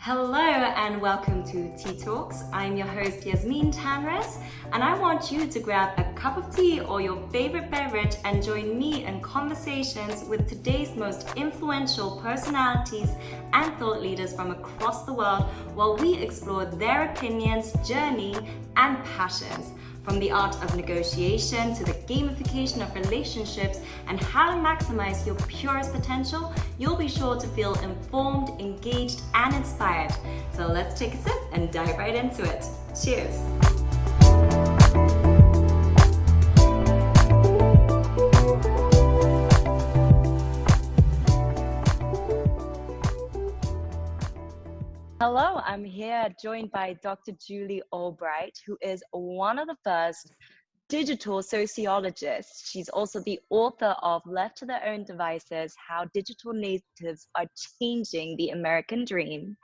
Hello and welcome to Tea Talks. I'm your host Yasmine Tanres, and I want you to grab a cup of tea or your favorite beverage and join me in conversations with today's most influential personalities and thought leaders from across the world while we explore their opinions, journey, and passions. From the art of negotiation to the gamification of relationships and how to maximize your purest potential, you'll be sure to feel informed, engaged, and inspired. So let's take a sip and dive right into it. Cheers! Hello, I'm here joined by Dr. Julie Albright, who is one of the first digital sociologists. She's also the author of Left to Their Own Devices, How Digital Natives Are Changing the American Dream.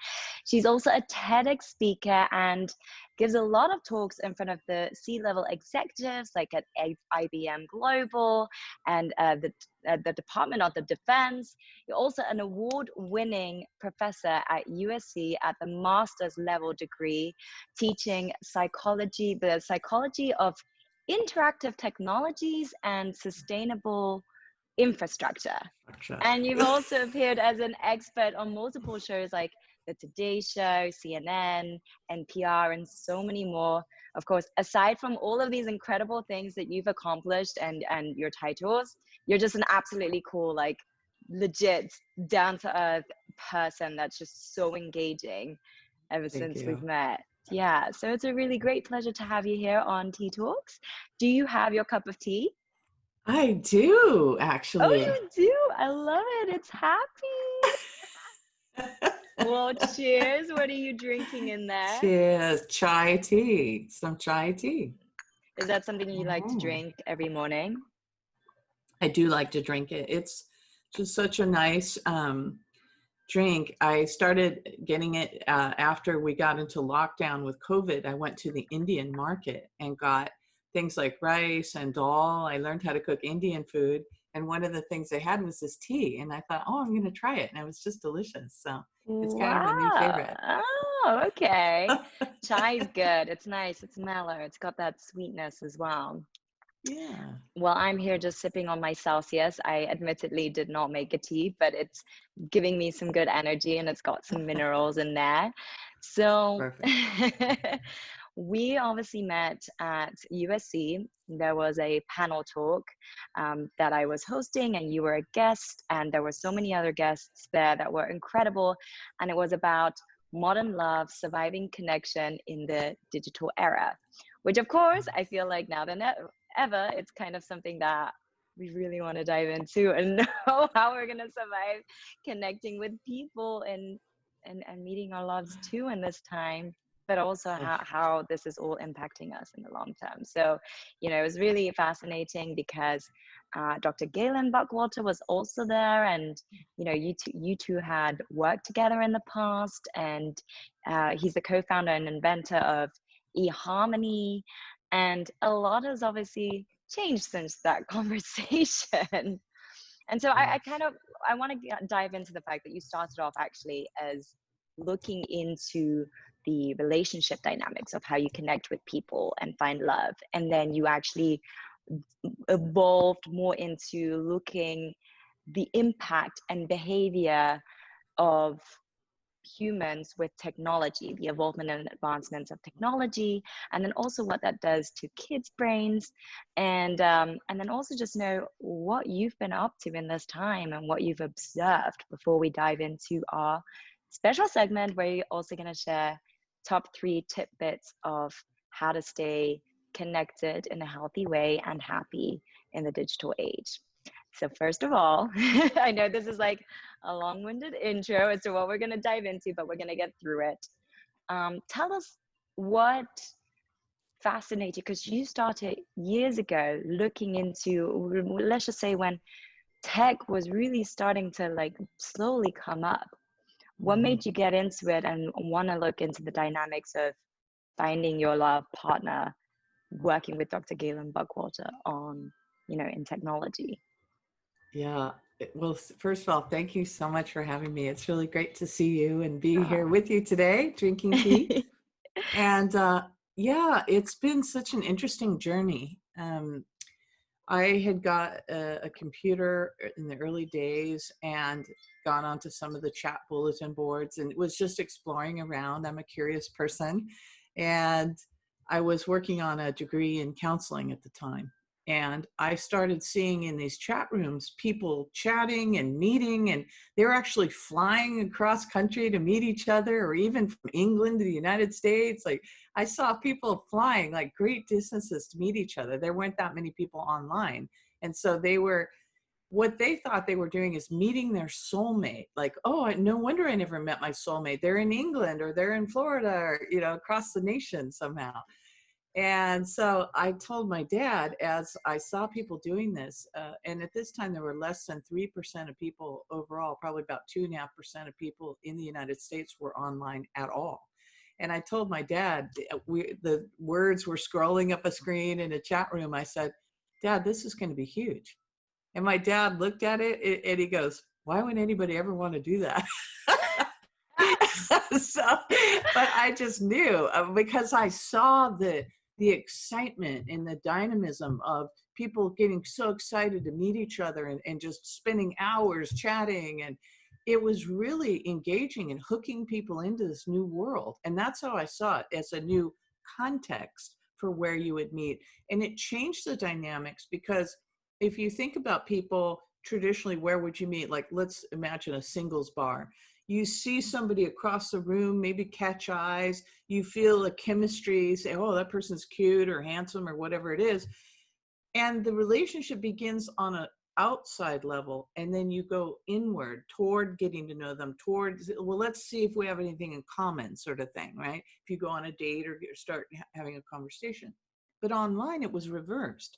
She's also a TEDx speaker and gives a lot of talks in front of the C-level executives like at IBM Global and the Department of the Defense. You're also an award-winning professor at USC at the master's level degree, teaching the psychology of interactive technologies and sustainable infrastructure. And you've also appeared as an expert on multiple shows like The Today Show, CNN, NPR, and so many more. Of course, aside from all of these incredible things that you've accomplished and your titles, you're just an absolutely cool, like legit, down-to-earth person that's just so engaging ever since we've met. Yeah, so it's a really great pleasure to have you here on Tea Talks. Do you have your cup of tea? I do, actually. Oh, you do? I love it. It's happy. Well, cheers. What are you drinking in there? Cheers. Chai tea. Some chai tea. Is that something you like to drink every morning? I do like to drink it. It's just such a nice drink. I started getting it after we got into lockdown with COVID. I went to the Indian market and got things like rice and dal. I learned how to cook Indian food. And one of the things they had was this tea. And I thought, I'm going to try it. And it was just delicious. So it's kind of a new favorite. Oh, okay. Chai is good. It's nice. It's mellow. It's got that sweetness as well. Yeah. Well, I'm here just sipping on my Celsius. I admittedly did not make a tea, but it's giving me some good energy and it's got some minerals in there. So we obviously met at USC. There was a panel talk that I was hosting and you were a guest, and there were so many other guests there that were incredible. And it was about modern love, surviving connection in the digital era, which of course I feel like now than ever, it's kind of something that we really want to dive into and know how we're going to survive connecting with people and meeting our loves too in this time, but also how this is all impacting us in the long term. So, it was really fascinating because Dr. Galen Buckwalter was also there, and you two had worked together in the past, and he's the co-founder and inventor of eHarmony, and a lot has obviously changed since that conversation. And so I want to dive into the fact that you started off actually as looking into the relationship dynamics of how you connect with people and find love. And then you actually evolved more into looking the impact and behavior of humans with technology, the evolvement and advancements of technology, and then also what that does to kids' brains, and then also just know what you've been up to in this time and what you've observed before we dive into our special segment where you're also going to share top 3 tidbits of how to stay connected in a healthy way and happy in the digital age. So first of all, I know this is like a long-winded intro as to what we're going to dive into, but we're going to get through it. Tell us what fascinated you, because you started years ago looking into, let's just say when tech was really starting to like slowly come up. What made you get into it and want to look into the dynamics of finding your love partner, working with Dr. Galen Buckwalter on, in technology? Yeah, Well, first of all, thank you so much for having me. It's really great to see you and be here with you today, drinking tea. And yeah, it's been such an interesting journey. I had got a computer in the early days and gone onto some of the chat bulletin boards and was just exploring around. I'm a curious person. And I was working on a degree in counseling at the time. And I started seeing in these chat rooms people chatting and meeting, and they were actually flying across country to meet each other, or even from England to the United States. Like, I saw people flying like great distances to meet each other. There weren't that many people online. And so what they thought they were doing is meeting their soulmate. Like, oh, no wonder I never met my soulmate. They're in England, or they're in Florida, or, across the nation somehow. And so I told my dad, as I saw people doing this, and at this time there were less than 3% of people overall, probably about 2.5% of people in the United States were online at all. And I told my dad, the words were scrolling up a screen in a chat room. I said, Dad, this is going to be huge. And my dad looked at it and he goes, why would anybody ever want to do that? But I just knew, because I saw the excitement and the dynamism of people getting so excited to meet each other and just spending hours chatting. And it was really engaging and hooking people into this new world. And that's how I saw it, as a new context for where you would meet. And it changed the dynamics, because if you think about people traditionally, where would you meet? Like, let's imagine a singles bar. You see somebody across the room, maybe catch eyes, you feel a chemistry, say, oh, that person's cute or handsome or whatever it is. And the relationship begins on an outside level, and then you go inward toward getting to know them, towards, well, let's see if we have anything in common, sort of thing, right? If you go on a date or start having a conversation. But online, it was reversed.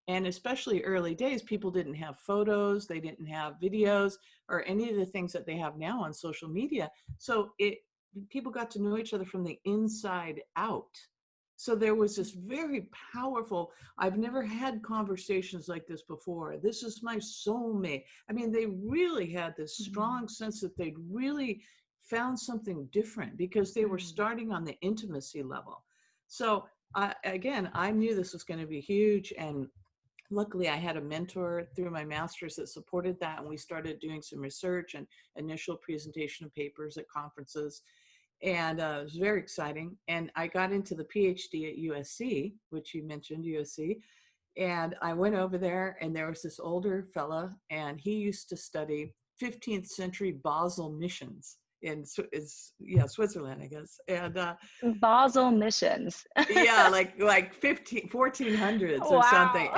And especially early days, people didn't have photos, they didn't have videos, or any of the things that they have now on social media. So people got to know each other from the inside out. So there was this very powerful, I've never had conversations like this before. This is my soulmate. I mean, they really had this strong sense that they'd really found something different, because they were starting on the intimacy level. So again, I knew this was going to be huge. And luckily, I had a mentor through my master's that supported that, and we started doing some research and initial presentation of papers at conferences, and it was very exciting. And I got into the PhD at USC, which you mentioned, USC, and I went over there, and there was this older fella, and he used to study 15th century Basel missions in Switzerland, I guess. And Basel missions. yeah, like 1400s or something.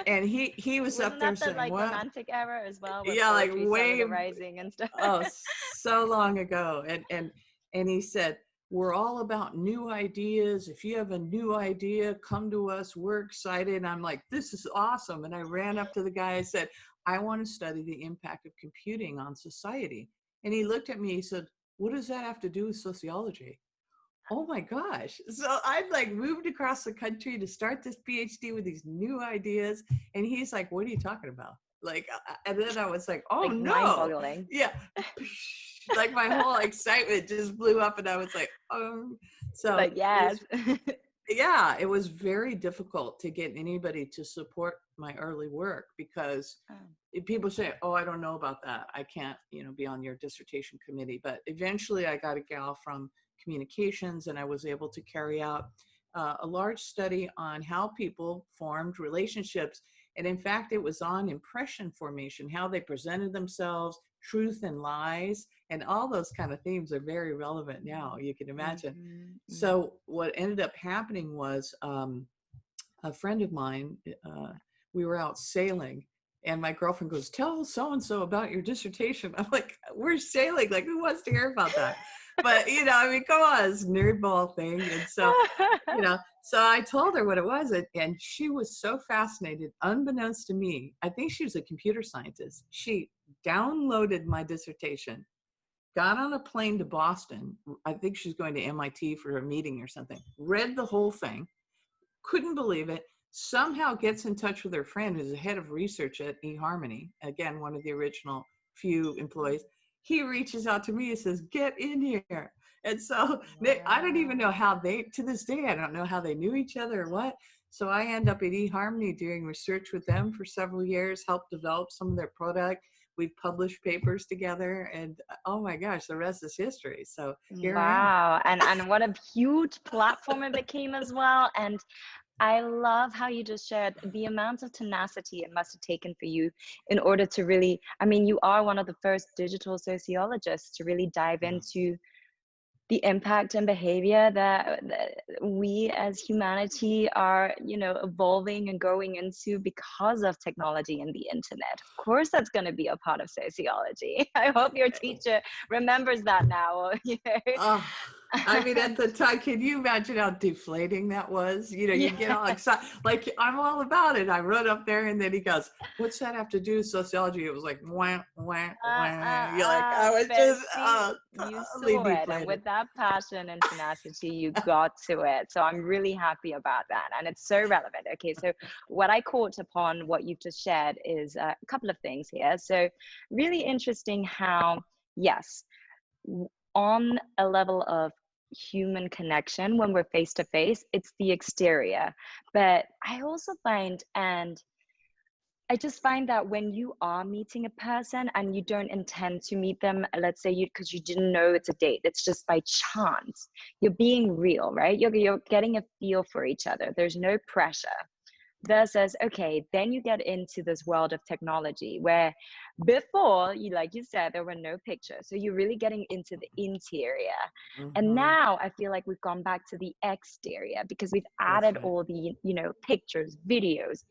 And he was Wasn't up there that the saying, like what? romantic era as well, with Yeah, like poetry, way, the rising and stuff? oh, so long ago. And he said, we're all about new ideas. If you have a new idea, come to us. We're excited. And I'm like, this is awesome. And I ran up to the guy. I said, I want to study the impact of computing on society. And he looked at me. He said, what does that have to do with sociology? Oh my gosh. So I'd like moved across the country to start this PhD with these new ideas. And he's like, what are you talking about? Like, and then I was like, oh like, no. mind-boggling. Yeah. Like my whole excitement just blew up, and I was like, so like, yes. Yeah, it was very difficult to get anybody to support my early work, because people say, oh, I don't know about that. I can't, be on your dissertation committee. But eventually I got a gal from communications, and I was able to carry out a large study on how people formed relationships. And in fact, it was on impression formation, how they presented themselves, truth and lies, and all those kind of themes are very relevant now, you can imagine. So what ended up happening was a friend of mine, we were out sailing, and my girlfriend goes, tell so-and-so about your dissertation. I'm like, we're sailing, like, who wants to hear about that? But, I mean, come on, it's a nerdball thing. And so, so I told her what it was, and she was so fascinated, unbeknownst to me. I think she was a computer scientist. She downloaded my dissertation, got on a plane to Boston. I think she's going to MIT for a meeting or something, read the whole thing, couldn't believe it, somehow gets in touch with her friend who's the head of research at eHarmony, again, one of the original few employees. He reaches out to me and says, get in here. And so I don't even know how to this day, I don't know how they knew each other or what. So I end up at eHarmony doing research with them for several years, helped develop some of their product. We've published papers together, and oh my gosh, the rest is history. So here I am. And what a huge platform it became as well. And I love how you just shared the amount of tenacity it must have taken for you in order to really, I mean, you are one of the first digital sociologists to really dive into the impact and behavior that we as humanity are, evolving and going into because of technology and the internet. Of course, that's going to be a part of sociology. I hope your teacher remembers that now. I mean, at the time, can you imagine how deflating that was? You get all excited, like, I'm all about it. I wrote up there, and then he goes, what's that have to do with sociology? It was like, wah, wah, wah. You're like, I was just, you totally saw it, deflated. and with that passion and tenacity, you got to it. So I'm really happy about that, and it's so relevant. Okay, so what I caught upon what you've just shared is a couple of things here. So really interesting how, yes, on a level of human connection, when we're face to face, it's the exterior. But I also find, and I just find that when you are meeting a person and you don't intend to meet them, let's say because you didn't know it's a date, it's just by chance, you're being real, right? You're getting a feel for each other. There's no pressure. Versus, okay, then you get into this world of technology where before, like you said, there were no pictures. So you're really getting into the interior. And now I feel like we've gone back to the exterior because we've added all the, pictures, videos,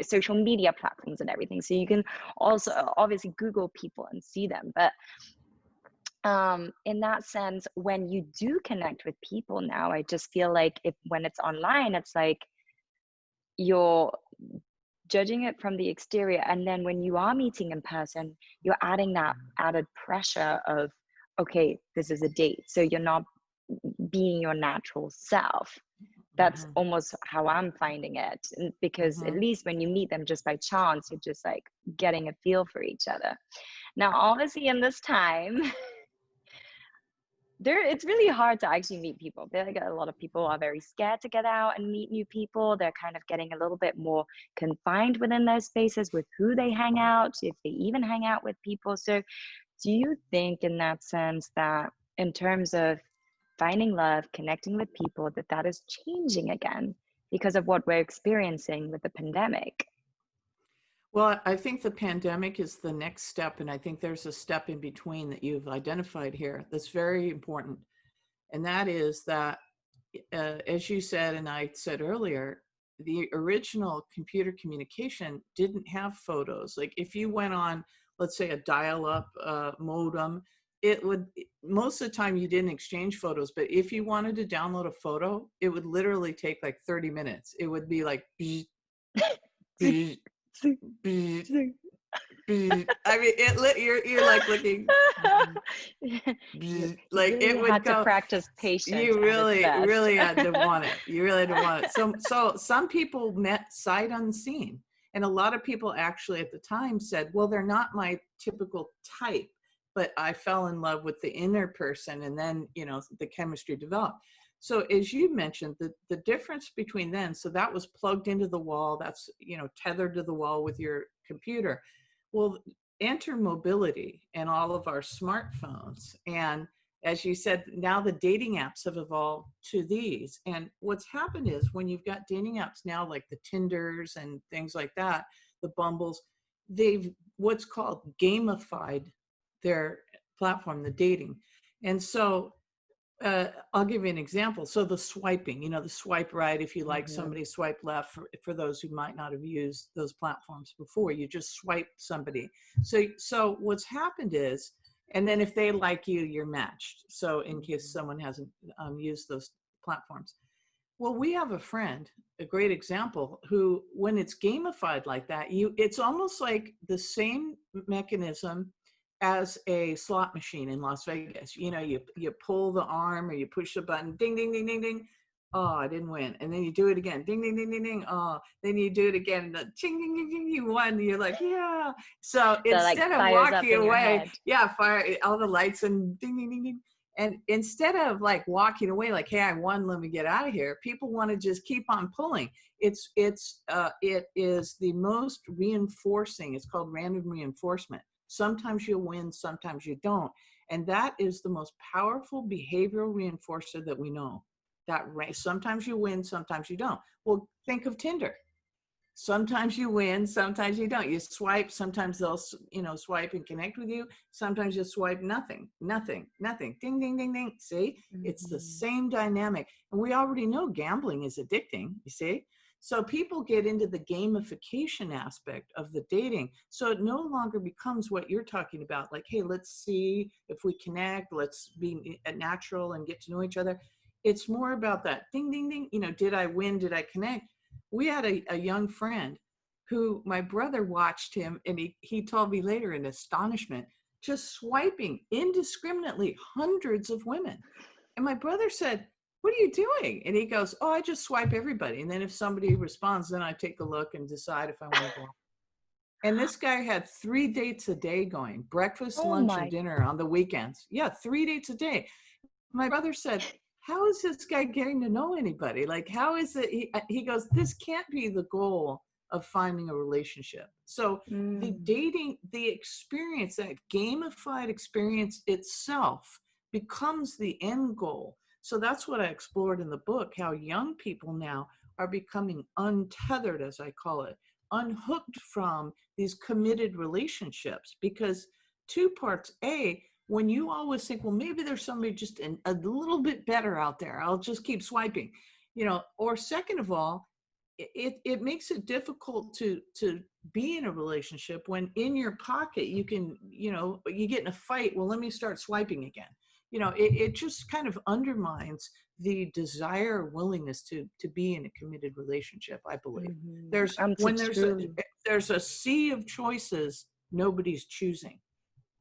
social media platforms and everything. So you can also obviously Google people and see them. But in that sense, when you do connect with people now, I just feel like when it's online, it's like, you're judging it from the exterior, and then when you are meeting in person, you're adding that added pressure of, okay, this is a date, so you're not being your natural self. That's almost how I'm finding it, because at least when you meet them just by chance, you're just like getting a feel for each other. Now obviously in this time it's really hard to actually meet people. Like a lot of people are very scared to get out and meet new people. They're kind of getting a little bit more confined within those spaces with who they hang out, if they even hang out with people. So do you think in that sense that in terms of finding love, connecting with people, that is changing again because of what we're experiencing with the pandemic? Well, I think the pandemic is the next step, and I think there's a step in between that you've identified here that's very important. And that is that, as you said, and I said earlier, the original computer communication didn't have photos. Like if you went on, let's say, a dial-up modem, it would, most of the time you didn't exchange photos, but if you wanted to download a photo, it would literally take like 30 minutes. It would be like, I mean, you're like looking, like really it would had go. To practice patience. You really had to want it. You really had to want it. So some people met sight unseen, and a lot of people actually at the time said, "Well, they're not my typical type, but I fell in love with the inner person, and then the chemistry developed." So as you mentioned, the difference between then, so that was plugged into the wall, that's, tethered to the wall with your computer. Well, enter mobility and all of our smartphones. And as you said, now the dating apps have evolved to these. And what's happened is when you've got dating apps now, like the Tinders and things like that, the Bumbles, they've what's called gamified their platform, the dating. And so I'll give you an example. So the swiping, the swipe right, if you like somebody, swipe left, for those who might not have used those platforms before, you just swipe somebody. So what's happened is, and then if they like you, you're matched. So in case someone hasn't used those platforms. Well, we have a friend, a great example, who, when it's gamified like that, it's almost like the same mechanism as a slot machine in Las Vegas. You pull the arm or you push the button, ding, ding, ding, ding, ding. oh, I didn't win. And then you do it again, ding, ding, ding, ding, ding. Oh, then you do it again, and the ching, ding, ding, ding, you won. And you're like, yeah. So So like instead of fires up walking in your away, head. yeah, fire all the lights and ding, ding, ding, ding. And instead of like walking away, like, hey, I won, let me get out of here. People want to just keep on pulling. It is the most reinforcing. It's called random reinforcement. Sometimes you'll win, sometimes you don't. And that is the most powerful behavioral reinforcer that we know. That sometimes you win, sometimes you don't. Well, think of Tinder. Sometimes you win, sometimes you don't. You swipe, sometimes they'll, swipe and connect with you. Sometimes you swipe nothing, nothing, nothing. Ding, ding, ding, ding. See, it's the same dynamic. And we already know gambling is addicting, you see? So people get into the gamification aspect of the dating. So it no longer becomes what you're talking about. Like, hey, let's see if we connect. Let's be natural and get to know each other. It's more about that ding, ding, ding. Did I win? Did I connect? We had a young friend who my brother watched him, and he told me later in astonishment, just swiping indiscriminately hundreds of women. And my brother said, what are you doing? And he goes, oh, I just swipe everybody. And then if somebody responds, then I take a look and decide if I want to go. And this guy had 3 dates a day going, breakfast, lunch, and dinner on the weekends. Yeah, 3 dates a day. My brother said, how is this guy getting to know anybody? Like, how is it? He goes, this can't be the goal of finding a relationship. So the dating, the experience, that gamified experience itself becomes the end goal. So that's what I explored in the book, how young people now are becoming untethered, as I call it, unhooked from these committed relationships. Because 2 parts, A, when you always think, well, maybe there's somebody just a little bit better out there, I'll just keep swiping, or second of all, it makes it difficult to be in a relationship when in your pocket you can, you get in a fight, well, let me start swiping again. It just kind of undermines the desire, willingness to be in a committed relationship, I believe. There's a sea of choices, nobody's choosing.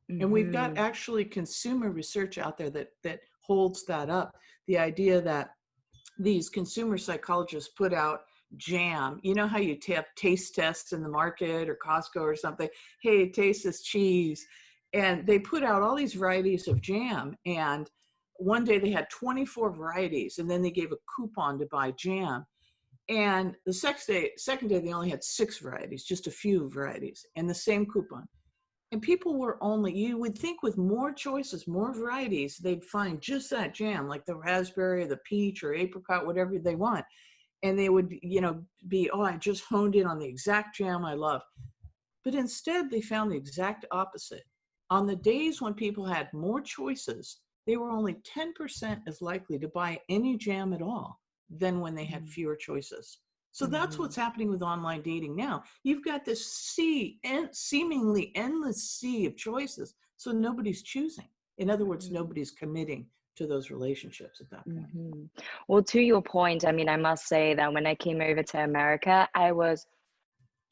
And we've got actually consumer research out there that holds that up. The idea that these consumer psychologists put out jam. You know how you have taste tests in the market or Costco or something? Hey, taste this cheese. And they put out all these varieties of jam. And one day they had 24 varieties, and then they gave a coupon to buy jam. And the second day they only had 6 varieties, just a few varieties, and the same coupon. And people were you would think with more choices, more varieties, they'd find just that jam, like the raspberry or the peach or apricot, whatever they want. And they would, be, oh, I just honed in on the exact jam I love. But instead, they found the exact opposite. On the days when people had more choices, they were only 10% as likely to buy any jam at all than when they had fewer choices. So that's what's happening with online dating now. You've got this seemingly endless sea of choices, so nobody's choosing. In other words, nobody's committing to those relationships at that point. Well, to your point, I mean, I must say that when I came over to America, I was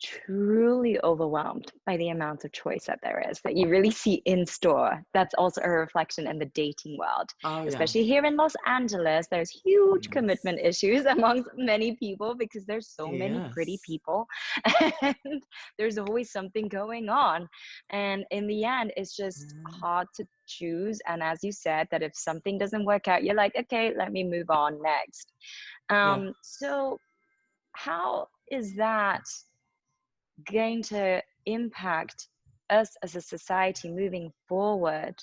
truly overwhelmed by the amount of choice that there is, that you really see in store. That's also a reflection in the dating world. Especially here in Los Angeles, there's huge commitment issues amongst many people because there's so many pretty people and there's always something going on. And in the end, it's just hard to choose. And as you said, that if something doesn't work out, you're like, okay, let me move on next. So how is that going to impact us as a society moving forward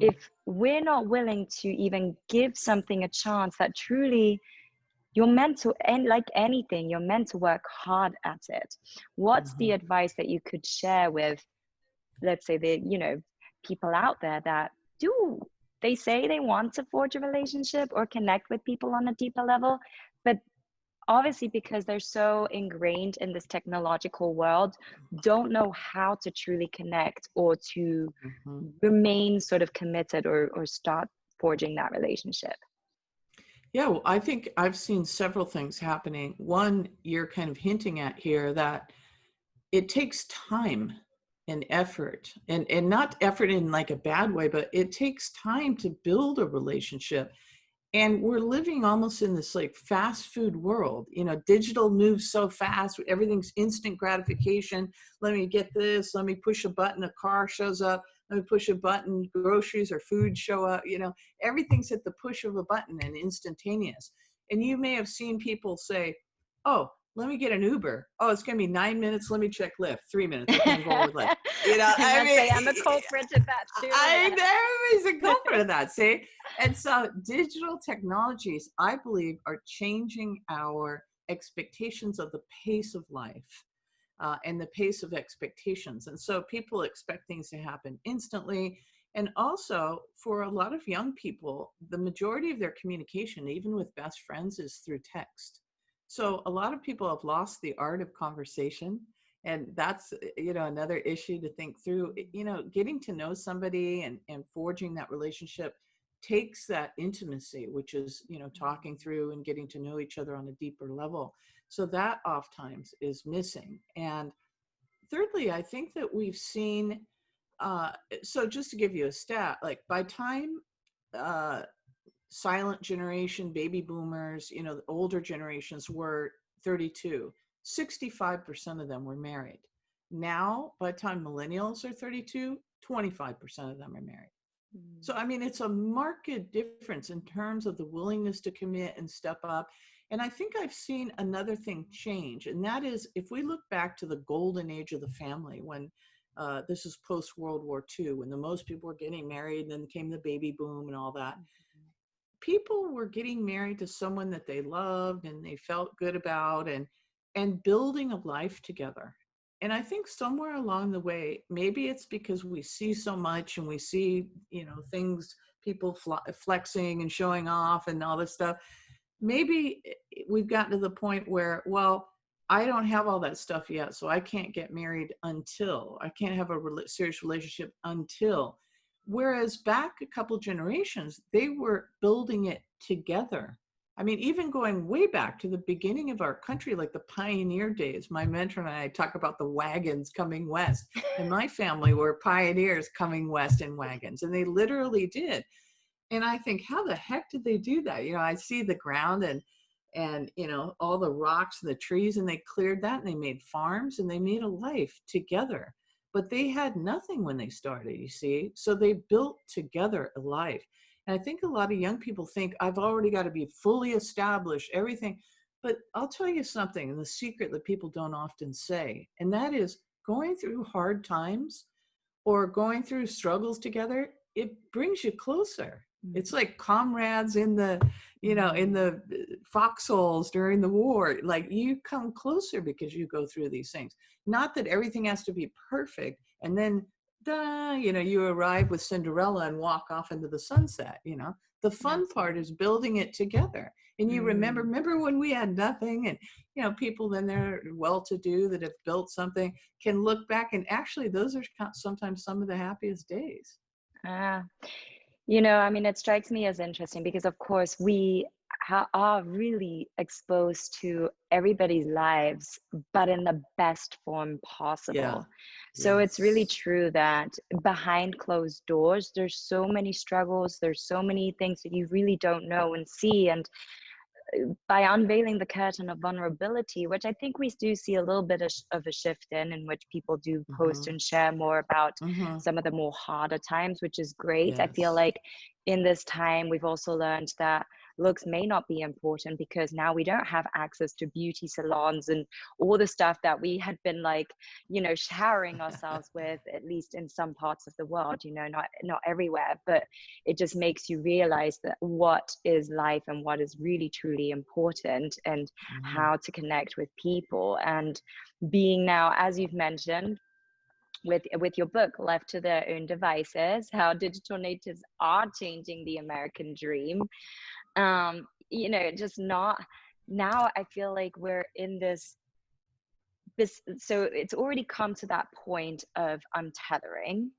if we're not willing to even give something a chance that truly you're meant to, and like anything, you're meant to work hard at it? What's the advice that you could share with, let's say, people out there that they say they want to forge a relationship or connect with people on a deeper level, but obviously, because they're so ingrained in this technological world, don't know how to truly connect or to remain sort of committed or start forging that relationship? Yeah, well, I think I've seen several things happening. One, you're kind of hinting at here that it takes time and effort, and not effort in like a bad way, but it takes time to build a relationship. And we're living almost in this like fast food world. You know, digital moves so fast, everything's instant gratification. Let me get this, let me push a button, a car shows up, let me push a button, groceries or food show up. You know, everything's at the push of a button and instantaneous. And you may have seen people say, oh, let me get an Uber. Oh, it's going to be 9 minutes. Let me check Lyft. 3 minutes. Okay, I'm going with Lyft. You know, I must say I'm a culprit of that too. I know, everybody's a culprit of that, see? And so digital technologies, I believe, are changing our expectations of the pace of life and the pace of expectations. And so people expect things to happen instantly. And also for a lot of young people, the majority of their communication, even with best friends, is through text. So a lot of people have lost the art of conversation. And that's, you know, another issue to think through. You know, getting to know somebody and forging that relationship takes that intimacy, which is, you know, talking through and getting to know each other on a deeper level. So that oftentimes is missing. And thirdly, I think that we've seen, so just to give you a stat, like by time silent generation, baby boomers, you know, the older generations were 32, 65% of them were married. Now, by the time millennials are 32, 25% of them are married. So, I mean, it's a marked difference in terms of the willingness to commit and step up. And I think I've seen another thing change, and that is if we look back to the golden age of the family, when this is post World War II, when the most people were getting married, and then came the baby boom and all that. People were getting married to someone that they loved and they felt good about, and building a life together. And I think somewhere along the way, maybe it's because we see so much and we see, you know, things, people flexing and showing off and all this stuff. Maybe we've gotten to the point where, well, I don't have all that stuff yet, so I can't get married until, I can't have a serious relationship until. Whereas back a couple generations, they were building it together. I mean, even going way back to the beginning of our country, like the pioneer days, my mentor and I talk about the wagons coming west. And my family were pioneers coming west in wagons, and they literally did. And I think, how the heck did they do that? You know, I see the ground and you know, all the rocks and the trees, and they cleared that and they made farms and they made a life together. But they had nothing when they started, you see. So they built together a life. And I think a lot of young people think, I've already got to be fully established, everything. But I'll tell you something, and the secret that people don't often say, and that is going through hard times or going through struggles together, it brings you closer. It's like comrades in the, you know, in the foxholes during the war. Like, you come closer because you go through these things. Not that everything has to be perfect, and then, you know, you arrive with Cinderella and walk off into the sunset. You know, the fun part is building it together. And you remember when we had nothing, and, you know, people then they're well-to-do that have built something can look back, and actually those are sometimes some of the happiest days. You know, I mean, it strikes me as interesting because, of course, we are really exposed to everybody's lives, but in the best form possible. Yeah. So it's really true that behind closed doors, there's so many struggles, there's so many things that you really don't know and see. And by unveiling the curtain of vulnerability, which I think we do see a little bit of a shift in which people do post and share more about some of the more harder times, which is great. I feel like in this time, we've also learned that looks may not be important because now we don't have access to beauty salons and all the stuff that we had been like, you know, showering ourselves with, at least in some parts of the world, you know, not everywhere, but it just makes you realize that what is life and what is really truly important, and how to connect with people. And being now, as you've mentioned, with your book, Left to Their Own Devices, how digital natives are changing the American dream. You know, just not now, I feel like we're in this, so it's already come to that point of untethering,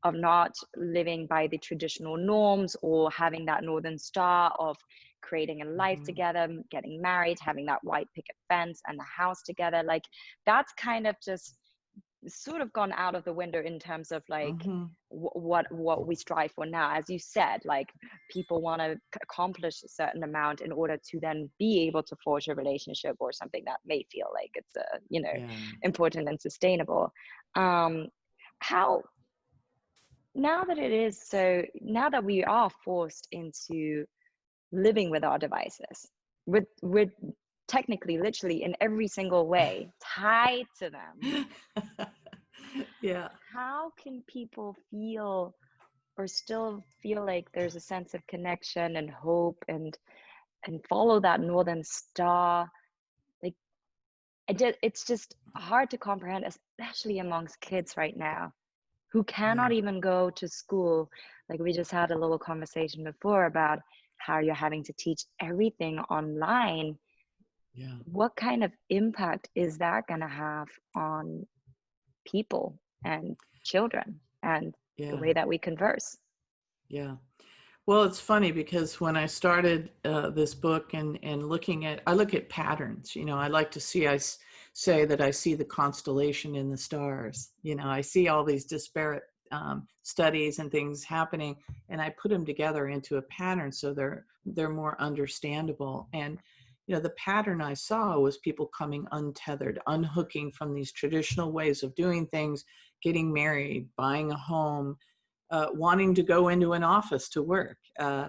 of not living by the traditional norms or having that Northern Star of creating a life together, getting married, having that white picket fence and the house together. Like, that's kind of just sort of gone out of the window in terms of like Mm-hmm. what we strive for now. As you said, like people want to accomplish a certain amount in order to then be able to forge a relationship or something that may feel like it's Yeah. important and sustainable. How, now that it is so, now that we are forced into living with our devices, with technically, literally in every single way tied to them, Yeah. how can people feel or still feel like there's a sense of connection and hope and follow that northern star? Like it's just hard to comprehend, especially amongst kids right now who cannot Yeah. even go to school. Like we just had a little conversation before about how you're having to teach everything online. Yeah. What kind of impact is that going to have on people and children and the Yeah. way that we converse? Yeah. Well, it's funny because when I started this book and looking at, I look at patterns. I like to see, say that I see the constellation in the stars. I see all these disparate studies and things happening, and I put them together into a pattern so they're more understandable. And the pattern I saw was people coming untethered, unhooking from these traditional ways of doing things, getting married, buying a home, wanting to go into an office to work, uh,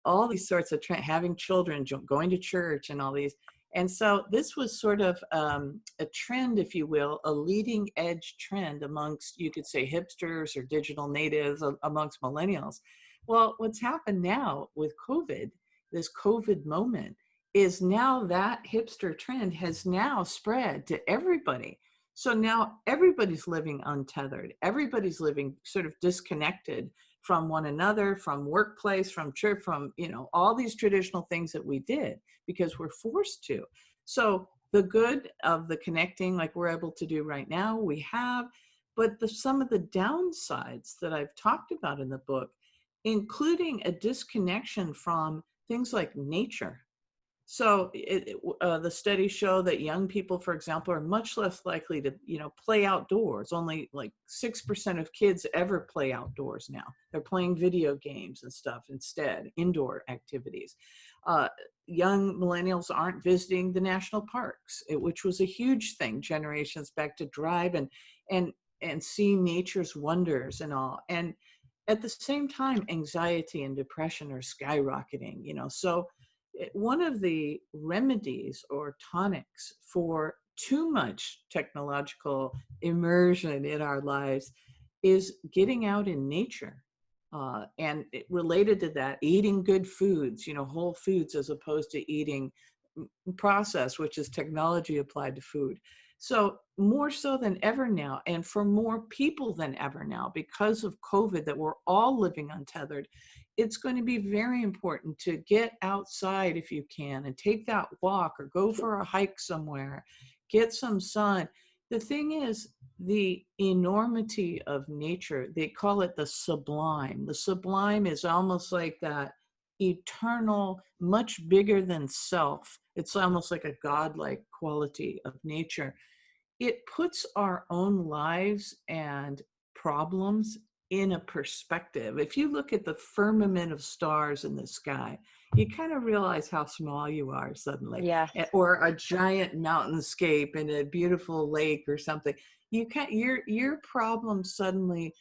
all these sorts of having children, going to church, and all these. And so this was sort of a trend, if you will, a leading edge trend amongst, you could say, hipsters or digital natives, amongst millennials. Well, what's happened now with COVID, this COVID moment, is now that hipster trend has now spread to everybody. So now everybody's living untethered. Everybody's living sort of disconnected from one another, from workplace, from church, from, all these traditional things that we did because we're forced to. So the good of the connecting, like we're able to do right now, we have, but some of the downsides that I've talked about in the book, including a disconnection from things like nature. So the studies show that young people, for example, are much less likely to, play outdoors. Only like 6% of kids ever play outdoors now. They're playing video games and stuff instead, indoor activities. Young millennials aren't visiting the national parks, which was a huge thing generations back, to drive and see nature's wonders and all. And at the same time, anxiety and depression are skyrocketing, so one of the remedies or tonics for too much technological immersion in our lives is getting out in nature. And related to that, eating good foods, whole foods, as opposed to eating processed, which is technology applied to food. So more so than ever now, and for more people than ever now, because of COVID, that we're all living untethered, it's going to be very important to get outside if you can and take that walk or go for a hike somewhere, get some sun. The thing is, the enormity of nature, they call it the sublime. The sublime is almost like that eternal, much bigger than self. It's almost like a godlike quality of nature. It puts our own lives and problems in a perspective. If you look at the firmament of stars in the sky, you kind of realize how small you are suddenly. Yes. Or a giant mountainscape in a beautiful lake or something. Your problems suddenly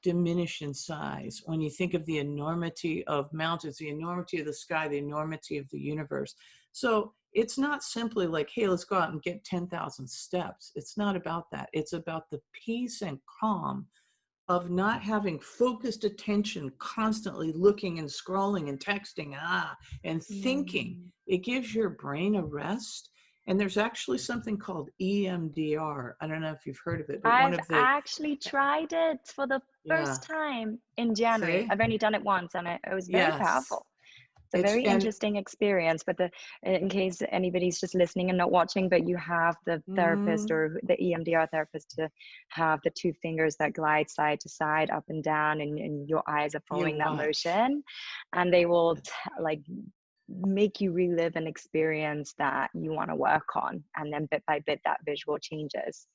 diminish in size when you think of the enormity of mountains, the enormity of the sky, the enormity of the universe. So it's not simply like, hey, let's go out and get 10,000 steps. It's not about that. It's about the peace and calm of not having focused attention, constantly looking and scrolling and texting, and thinking. It gives your brain a rest. And there's actually something called EMDR. I don't know if you've heard of it, but I've actually tried it for the yeah. first time in January. See? I've only done it once, and it was very Yes. powerful. It's a very And interesting experience. But in case anybody's just listening and not watching, but you have the therapist or the EMDR therapist to have the two fingers that glide side to side, up and down, and your eyes are following that motion, and they will like make you relive an experience that you want to work on, and then bit by bit that visual changes.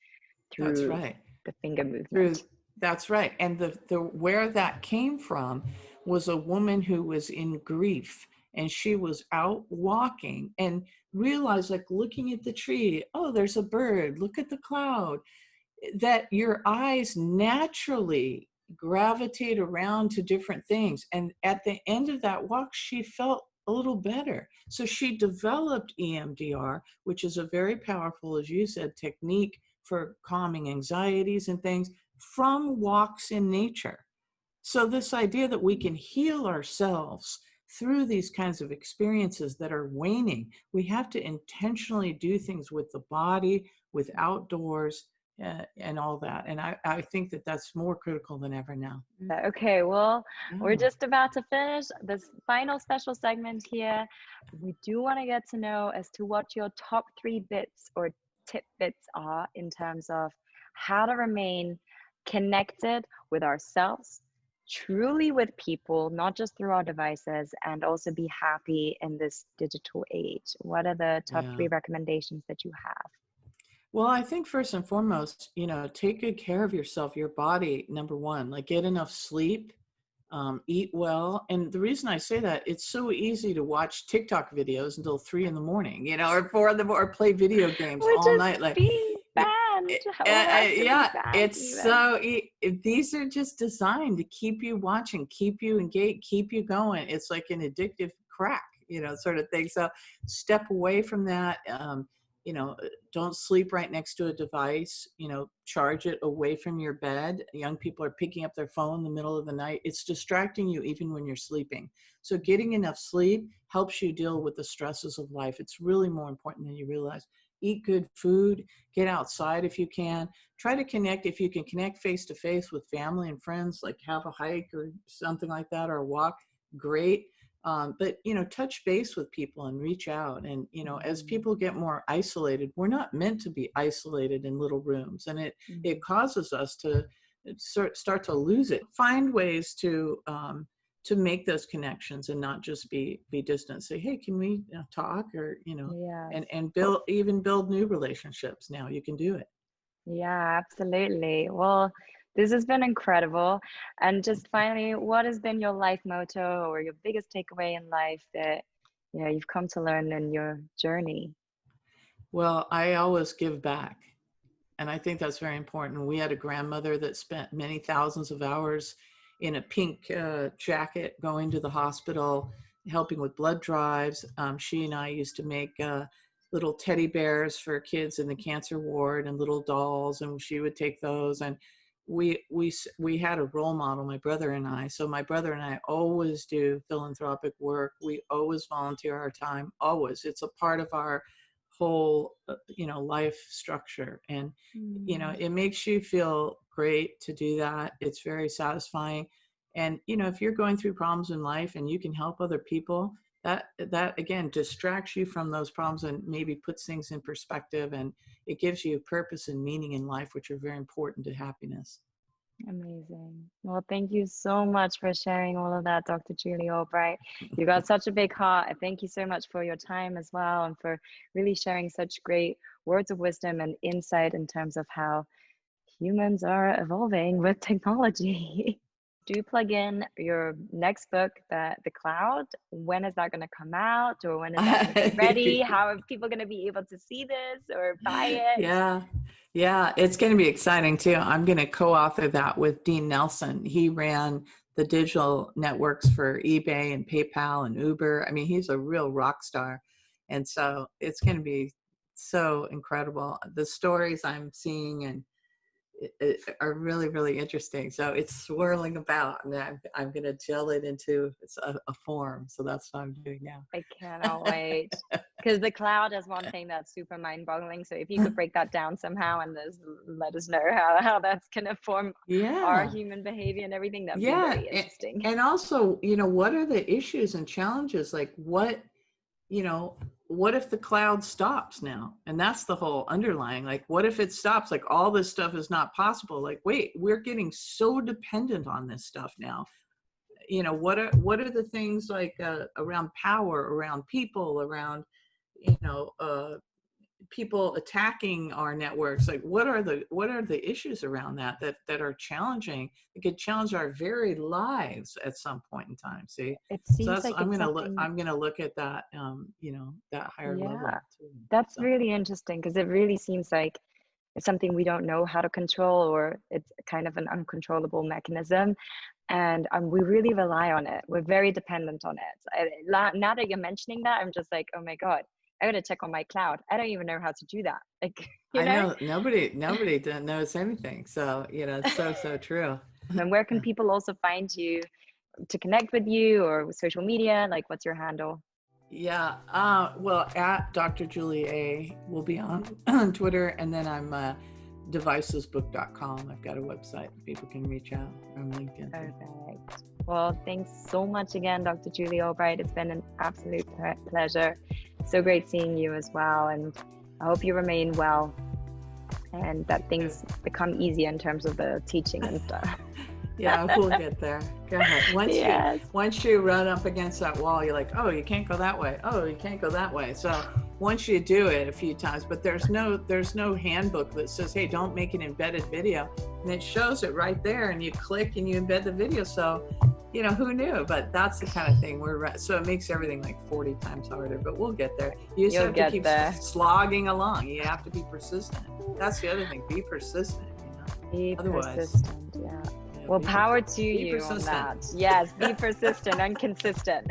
That's through right. the finger movement. That's right. And the where that came from was a woman who was in grief, and she was out walking and realized, like, looking at the tree, oh, there's a bird, look at the cloud, that your eyes naturally gravitate around to different things. And at the end of that walk, she felt a little better. So she developed EMDR, which is a very powerful, as you said, technique for calming anxieties and things, from walks in nature. So this idea that we can heal ourselves through these kinds of experiences that are waning, we have to intentionally do things with the body, with outdoors, and all that. And I think that that's more critical than ever now. Okay, well, we're just about to finish this final special segment here. We do want to get to know as to what your top 3 bits or tidbits are in terms of how to remain connected with ourselves, truly with people, not just through our devices, and also be happy in this digital age. What are the top 3 recommendations that you have? Well, I think first and foremost, take good care of yourself, your body, number one, like get enough sleep, eat well. And the reason I say that, it's so easy to watch TikTok videos until 3 in the morning, or 4 in the morning, or play video games all night. Like, being banned. These are just designed to keep you watching, keep you engaged, keep you going. It's like an addictive crack, sort of thing. So step away from that. Don't sleep right next to a device, charge it away from your bed. Young people are picking up their phone in the middle of the night. It's distracting you even when you're sleeping. So getting enough sleep helps you deal with the stresses of life. It's really more important than you realize. Eat good food, get outside if you can. Try to connect, if you can connect face to face with family and friends, like have a hike or something like that, or a walk, great. But, touch base with people and reach out. And, as people get more isolated, we're not meant to be isolated in little rooms. And it causes us to start to lose it. Find ways to make those connections and not just be distant. Say, hey, can we talk? Or, and build new relationships. Now you can do it. Yeah, absolutely. Well, this has been incredible. And just finally, what has been your life motto or your biggest takeaway in life that you've come to learn in your journey? Well, I always give back. And I think that's very important. We had a grandmother that spent many thousands of hours in a pink jacket going to the hospital, helping with blood drives. She and I used to make little teddy bears for kids in the cancer ward and little dolls, and she would take those. And we had a role model, my brother and I. So my brother and I always do philanthropic work. We always volunteer our time, always. It's a part of our whole life structure. And it makes you feel great to do that. It's very satisfying. And if you're going through problems in life and you can help other people, that again distracts you from those problems and maybe puts things in perspective, and it gives you purpose and meaning in life, which are very important to happiness. Amazing. Well, thank you so much for sharing all of that, Dr. Julie Albright. You got such a big heart. Thank you so much for your time as well, and for really sharing such great words of wisdom and insight in terms of how humans are evolving with technology. Do plug in your next book, The Cloud. When is that going to come out, or when is that going to be ready? How are people going to be able to see this or buy it? Yeah, it's going to be exciting too. I'm going to co-author that with Dean Nelson. He ran the digital networks for eBay and PayPal and Uber. I mean, he's a real rock star. And so it's going to be so incredible. The stories I'm seeing and are really, really interesting. So it's swirling about, and I'm going to gel it into a form. So that's what I'm doing now. I cannot wait. Because the cloud is one thing that's super mind-boggling. So if you could break that down somehow and let us know how that's going to form our human behavior and everything, that'd be very interesting. And also, what are the issues and challenges? Like what if the cloud stops now? And that's the whole underlying, like, what if it stops? Like all this stuff is not possible. Like, wait, we're getting so dependent on this stuff now. What are the things like around power, around people, around, people attacking our networks, like what are the issues around that are challenging? It could challenge our very lives at some point in time. See, It so seems that's, like I'm it's gonna something. look at that, that higher level Yeah, too. that's So really interesting because it really seems like it's something we don't know how to control, or it's kind of an uncontrollable mechanism. And we really rely on it. We're very dependent on it. Now that you're mentioning that, I'm just like, oh my God, I gotta check on my cloud. I don't even know how to do that. Like, you I know? know nobody knows anything. So, it's so true. And where can people also find you to connect with you, or with social media? Like, what's your handle? Yeah, well, at Dr. Julie A will be on Twitter, and then I'm devicesbook.com. I've got a website. People can reach out on LinkedIn. Perfect. Well, thanks so much again, Dr. Julie Albright. It's been an absolute pleasure. So great seeing you as well. And I hope you remain well and that things become easier in terms of the teaching and stuff. Yeah, we'll get there. Go ahead. Once you run up against that wall, you're like, oh, you can't go that way. Oh, you can't go that way. So once you do it a few times, but there's no handbook that says, hey, don't make an embedded video. And it shows it right there, and you click and you embed the video. So, who knew? But that's the kind of thing so it makes everything like 40 times harder, but we'll get there. You just have to keep slogging along. You have to be persistent. That's the other thing. Be persistent, Be persistent, yeah. Well, power to you on that. Yes, be persistent and consistent.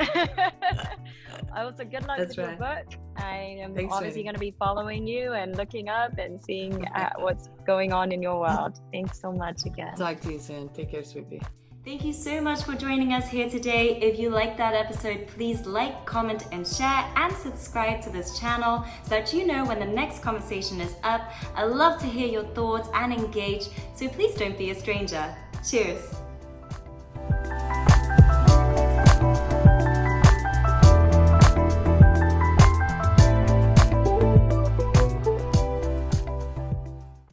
Also, good luck with your book. I am obviously going to be following you and looking up and seeing what's going on in your world. Thanks so much again. Talk to you soon. Take care, sweetie. Thank you so much for joining us here today. If you liked that episode, please like, comment, and share, and subscribe to this channel so that you know when the next conversation is up. I love to hear your thoughts and engage, so please don't be a stranger. Cheers.